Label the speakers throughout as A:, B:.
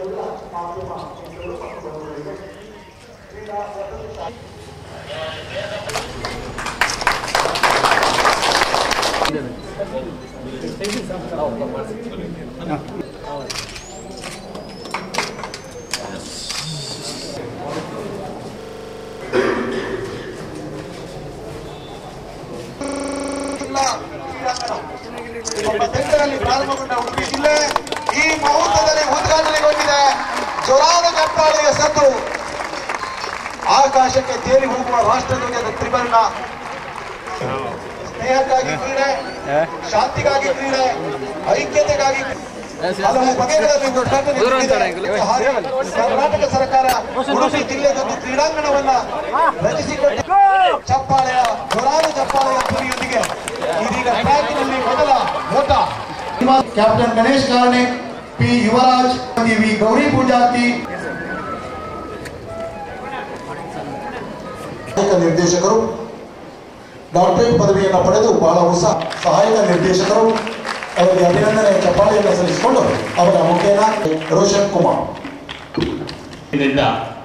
A: ಎಲ್ಲ ಮಾಧ್ಯಮ ಮಿತ್ರರು ಮತ್ತು ಬಂಧುಗಳಿಗೆ ಕ್ರೀಡಾ ಬೆಂಗಳೂರಲ್ಲಿ ಪ್ರಾರಂಭಗೊಂಡ ಉಡುಪಿ ಜಿಲ್ಲೆ ಈ ಮುಹೂರ್ತದಲ್ಲಿ ಉದ್ಘಾಟನೆಗೊಂಡಿದೆ. ಜೋರಾದ ಚಪ್ಪಾಳೆಯ ಸದ್ದು, ಆಕಾಶಕ್ಕೆ ತೇಲಿ ಹೋಗುವ ರಾಷ್ಟ್ರಧ್ವಜದ ತ್ರಿವರ್ಣ. ಸ್ನೇಹಕ್ಕಾಗಿ ಕ್ರೀಡೆ, ಶಾಂತಿಗಾಗಿ ಕ್ರೀಡೆ, ಐಕ್ಯತೆಗಾಗಿ ಹಲವು ಬಗೆಗಳಲ್ಲಿ ಕರ್ನಾಟಕ ಸರ್ಕಾರ ಉಡುಪಿ ಜಿಲ್ಲೆಗೊಂದು ಕ್ರೀಡಾಂಗಣವನ್ನ ರಚಿಸಿಕೊಂಡು ಚಪ್ಪಾಳೆಯ ಜೋರಾದ ಚಪ್ಪಾಳೆಯ ಧ್ವನಿಯೊಂದಿಗೆ ಇದೀಗ ಟ್ರ್ಯಾಕಿನಲ್ಲಿ ಮೊದಲ ಓಟ. Captain Ganesh Karnik, P Yuvraj, V Gauri Pujarti, ನಿರ್ದೇಶಕರು ಡಾಕ್ಟರೇಟ್ ಪದವಿಯನ್ನು ಪಡೆದು ಬಹಳ ಹೊಸ ಸಹಾಯಕ ನಿರ್ದೇಶಕರು ಅವರಿಗೆ ಅಭಿನಂದನೆ ಚಪ್ಪಾಳೆಯನ್ನು ಸಲ್ಲಿಸಿಕೊಂಡು ಅವರ ಮುಖೇನ ರೋಷನ್ ಕುಮಾರ್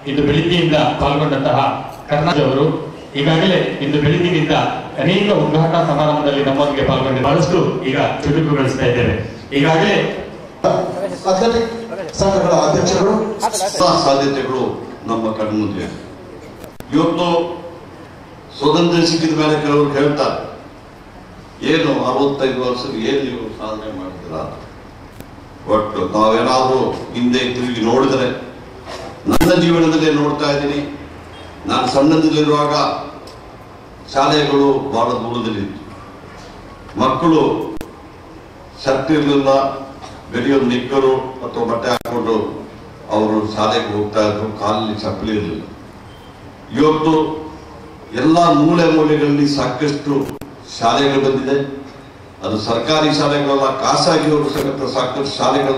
B: ಇಂದು ಬೆಳಿಗ್ಗೆಯಿಂದ ಪಾಲ್ಗೊಂಡಂತಹ ಕರ್ನಾಟಕ ಅವರು ಈಗಾಗಲೇ ಇಂದು ಬೆಳಿಗ್ಗೆಯಿಂದ ಅನೇಕ ಉದ್ಘಾಟನಾ ಸಮಾರಂಭದಲ್ಲಿ ನಮ್ಮೊಂದಿಗೆ ಪಾಲ್ಗೊಂಡು ಬಹಳಷ್ಟು ಈಗ ಚುಟುಕುಗೊಳಿಸ್ತಾ ಇದ್ದೇವೆ. ಈಗಾಗಲೇ
A: ಅಥ್ಲೆಟಿಕ್ ಸಂಘಗಳ ಅಧ್ಯಕ್ಷರು
C: ಸಾಧ್ಯತೆಗಳು ನಮ್ಮ ಕಣ್ಮುಂದೆ. ಇವತ್ತು ಸ್ವತಂತ್ರ ಸಿಕ್ಕಿದ ಮೇಲೆ ಕೆಲವರು ಹೇಳ್ತಾರೆ, ಏನು 65 ವರ್ಷ ಏನು ನೀವು ಸಾಧನೆ ಮಾಡ್ತೀರಾ? ಬಟ್ ನಾವೇನಾದ್ರೂ ಹಿಂದೆ ತಿರುಗಿ ನೋಡಿದ್ರೆ, ನನ್ನ ಜೀವನದಲ್ಲೇ ನೋಡ್ತಾ ಇದ್ದೀನಿ. ನಾನು ಸಣ್ಣದಲ್ಲಿರುವಾಗ ಶಾಲೆಗಳು ಬಹಳ ದೂರದಲ್ಲಿತ್ತು. ಮಕ್ಕಳು ಶರ್ಟ್ ಇರಲಿಲ್ಲ, ಬೆಳೆಯೋದು ನಿಕ್ಕರು ಅಥವಾ ಬಟ್ಟೆ ಹಾಕೊಂಡು ಅವರು ಶಾಲೆಗೆ ಹೋಗ್ತಾ ಇದ್ರು, ಕಾಲಲ್ಲಿ ಚಪ್ಪಲಿ ಇರಲಿಲ್ಲ. ಇವತ್ತು ಎಲ್ಲ ಮೂಲೆ ಮೂಲೆಗಳಲ್ಲಿ ಸಾಕಷ್ಟು ಶಾಲೆಗಳು ಬಂದಿದೆ. ಅದು ಸರ್ಕಾರಿ ಶಾಲೆಗಳಲ್ಲ, ಖಾಸಗಿಯವರು ಸಮೇತ ಸಾಕಷ್ಟು ಶಾಲೆಗಳು